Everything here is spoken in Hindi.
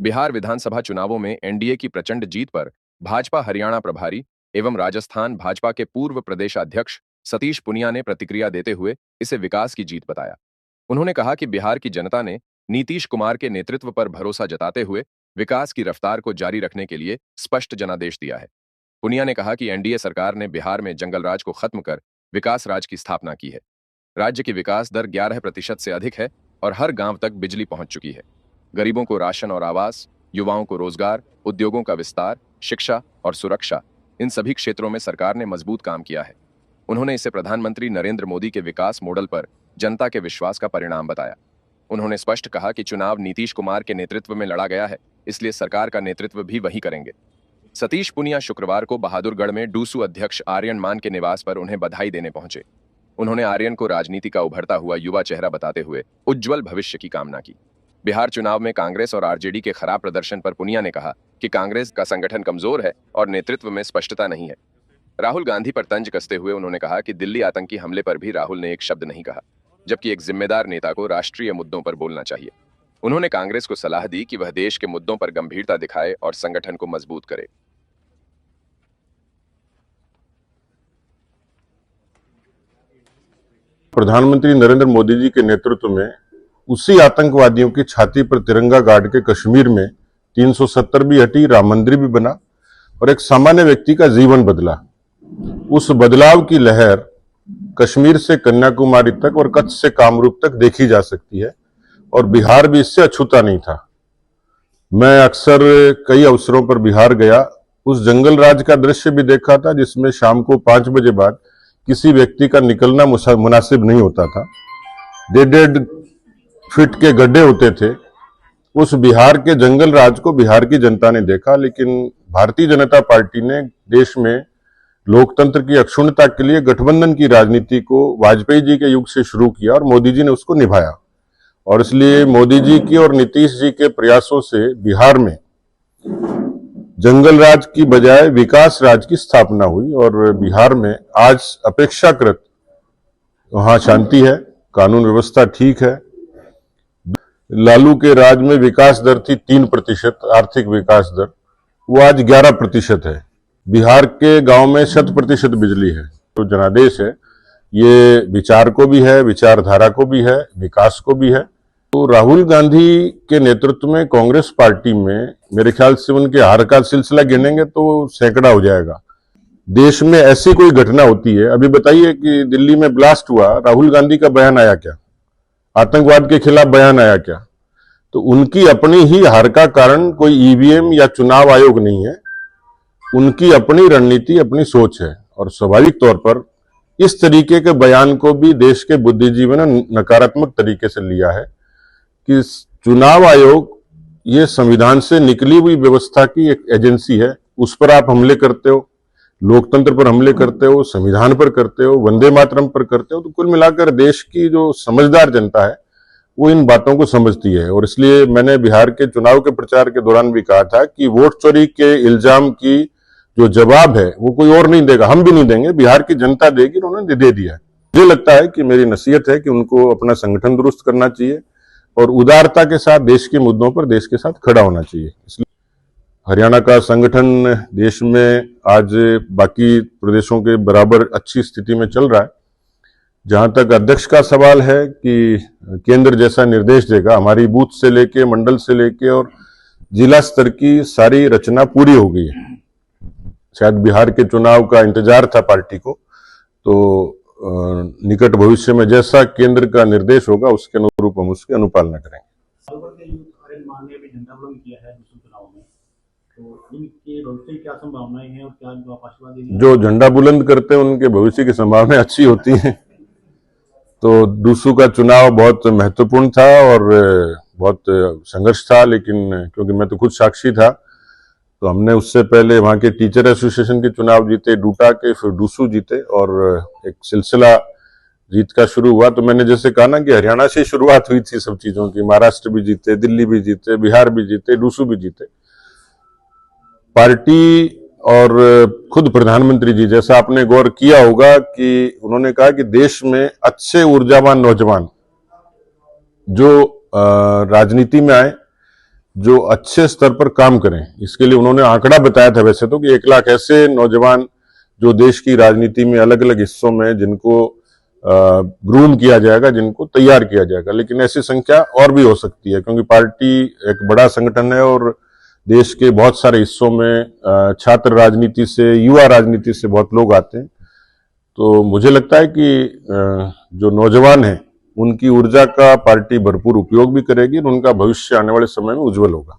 बिहार विधानसभा चुनावों में एनडीए की प्रचंड जीत पर भाजपा हरियाणा प्रभारी एवं राजस्थान भाजपा के पूर्व प्रदेशाध्यक्ष सतीश पुनिया ने प्रतिक्रिया देते हुए इसे विकास की जीत बताया। उन्होंने कहा कि बिहार की जनता ने नीतीश कुमार के नेतृत्व पर भरोसा जताते हुए विकास की रफ्तार को जारी रखने के लिए स्पष्ट जनादेश दिया है। पुनिया ने कहा कि एनडीए सरकार ने बिहार में जंगल राज को खत्म कर विकास राज की स्थापना की है। राज्य की विकास दर 11% से अधिक है और हर गांव तक बिजली पहुंच चुकी है। गरीबों को राशन और आवास, युवाओं को रोजगार, उद्योगों का विस्तार, शिक्षा और सुरक्षा, इन सभी क्षेत्रों में सरकार ने मजबूत काम किया है। उन्होंने इसे प्रधानमंत्री नरेंद्र मोदी के विकास मॉडल पर जनता के विश्वास का परिणाम बताया। उन्होंने स्पष्ट कहा कि चुनाव नीतीश कुमार के नेतृत्व में लड़ा गया है, इसलिए सरकार का नेतृत्व भी वही करेंगे। सतीश पुनिया शुक्रवार को बहादुरगढ़ में डूसू अध्यक्ष आर्यन मान के निवास पर उन्हें बधाई देने पहुंचे। उन्होंने आर्यन को राजनीति का उभरता हुआ युवा चेहरा बताते हुए उज्जवल भविष्य की कामना की। बिहार चुनाव में कांग्रेस और आरजेडी के खराब प्रदर्शन पर पुनिया ने कहा कि कांग्रेस का संगठन कमजोर है और नेतृत्व में स्पष्टता नहीं है। राहुल गांधी पर तंज कसते हुए उन्होंने कहा कि दिल्ली आतंकी हमले पर भी राहुल ने एक शब्द नहीं कहा, जबकि एक जिम्मेदार नेता को राष्ट्रीय मुद्दों पर बोलना चाहिए। उन्होंने कांग्रेस को सलाह दी कि वह देश के मुद्दों पर गंभीरता दिखाए और संगठन को मजबूत करे। प्रधानमंत्री नरेंद्र मोदी जी के नेतृत्व में उसी आतंकवादियों की छाती पर तिरंगा गाड़ के कश्मीर में 370 भी हटी, राम मंदिर भी बना और एक सामान्य व्यक्ति का जीवन बदला। उस बदलाव की लहर कश्मीर से कन्याकुमारी तक और कच्छ से कामरूप तक देखी जा सकती है और बिहार भी इससे अछूता नहीं था। मैं अक्सर कई अवसरों पर बिहार गया, उस जंगल राज का दृश्य भी देखा था जिसमें शाम को 5 बजे बाद किसी व्यक्ति का निकलना मुनासिब नहीं होता था। 1.5 फीट के गड्ढे होते थे। उस बिहार के जंगल राज को बिहार की जनता ने देखा, लेकिन भारतीय जनता पार्टी ने देश में लोकतंत्र की अक्षुण्णता के लिए गठबंधन की राजनीति को वाजपेयी जी के युग से शुरू किया और मोदी जी ने उसको निभाया। और इसलिए मोदी जी की और नीतीश जी के प्रयासों से बिहार में जंगल राज की बजाय विकास राज की स्थापना हुई और बिहार में आज अपेक्षाकृत वहां शांति है, कानून व्यवस्था ठीक है। लालू के राज में विकास दर थी 3%, आर्थिक विकास दर, वो आज 11% है। बिहार के गांव में 100% बिजली है। तो जनादेश है, ये विचार को भी है, विचारधारा को भी है, विकास को भी है। तो राहुल गांधी के नेतृत्व में कांग्रेस पार्टी में मेरे ख्याल से उनके हार का सिलसिला गिनेंगे तो सैकड़ा हो जाएगा। देश में ऐसी कोई घटना होती है, अभी बताइए कि दिल्ली में ब्लास्ट हुआ, राहुल गांधी का बयान आया क्या? आतंकवाद के खिलाफ बयान आया क्या? तो उनकी अपनी ही हार का कारण कोई ईवीएम या चुनाव आयोग नहीं है, उनकी अपनी रणनीति, अपनी सोच है। और स्वाभाविक तौर पर इस तरीके के बयान को भी देश के बुद्धिजीवी ने नकारात्मक तरीके से लिया है कि चुनाव आयोग ये संविधान से निकली हुई व्यवस्था की एक एजेंसी है, उस पर आप हमले करते हो, लोकतंत्र पर हमले करते हो, संविधान पर करते हो, वंदे मातरम पर करते हो। तो कुल मिलाकर देश की जो समझदार जनता है वो इन बातों को समझती है। और इसलिए मैंने बिहार के चुनाव के प्रचार के दौरान भी कहा था कि वोट चोरी के इल्जाम की जो जवाब है वो कोई और नहीं देगा, हम भी नहीं देंगे, बिहार की जनता देगी। उन्होंने दे दिया है। मुझे लगता है कि मेरी नसीहत है कि उनको अपना संगठन दुरुस्त करना चाहिए और उदारता के साथ देश के मुद्दों पर देश के साथ खड़ा होना चाहिए। इसलिए हरियाणा का संगठन देश में आज बाकी प्रदेशों के बराबर अच्छी स्थिति में चल रहा है। जहां तक अध्यक्ष का सवाल है कि केंद्र जैसा निर्देश देगा, हमारी बूथ से लेके, मंडल से लेके और जिला स्तर की सारी रचना पूरी हो गई है। शायद बिहार के चुनाव का इंतजार था पार्टी को, तो निकट भविष्य में जैसा केंद्र का निर्देश होगा उसके अनुरूप हम उसकी अनुपालना करेंगे। जो झंडा बुलंद करते हैं उनके भविष्य की संभावनाएं अच्छी होती हैं। तो डूसू का चुनाव बहुत महत्वपूर्ण था और बहुत संघर्ष था, लेकिन क्योंकि मैं तो खुद साक्षी था, तो हमने उससे पहले वहां के टीचर एसोसिएशन के चुनाव जीते, डूटा के, फिर डूसू जीते और एक सिलसिला जीत का शुरू हुआ। तो मैंने जैसे कहा ना कि हरियाणा से शुरुआत हुई थी सब चीजों की, महाराष्ट्र भी जीते, दिल्ली भी जीते, बिहार भी जीते, डूसू भी जीते। पार्टी और खुद प्रधानमंत्री जी, जैसा आपने गौर किया होगा कि उन्होंने कहा कि देश में अच्छे ऊर्जावान नौजवान जो राजनीति में आए, जो अच्छे स्तर पर काम करें। इसके लिए उन्होंने आंकड़ा बताया था वैसे तो कि 1 लाख ऐसे नौजवान जो देश की राजनीति में अलग अलग हिस्सों में जिनको ग्रूम किया जाएगा, जिनको तैयार किया जाएगा, लेकिन ऐसी संख्या और भी हो सकती है क्योंकि पार्टी एक बड़ा संगठन है और देश के बहुत सारे हिस्सों में छात्र राजनीति से, युवा राजनीति से बहुत लोग आते हैं। तो मुझे लगता है कि जो नौजवान हैं उनकी ऊर्जा का पार्टी भरपूर उपयोग भी करेगी और उनका भविष्य आने वाले समय में उज्जवल होगा।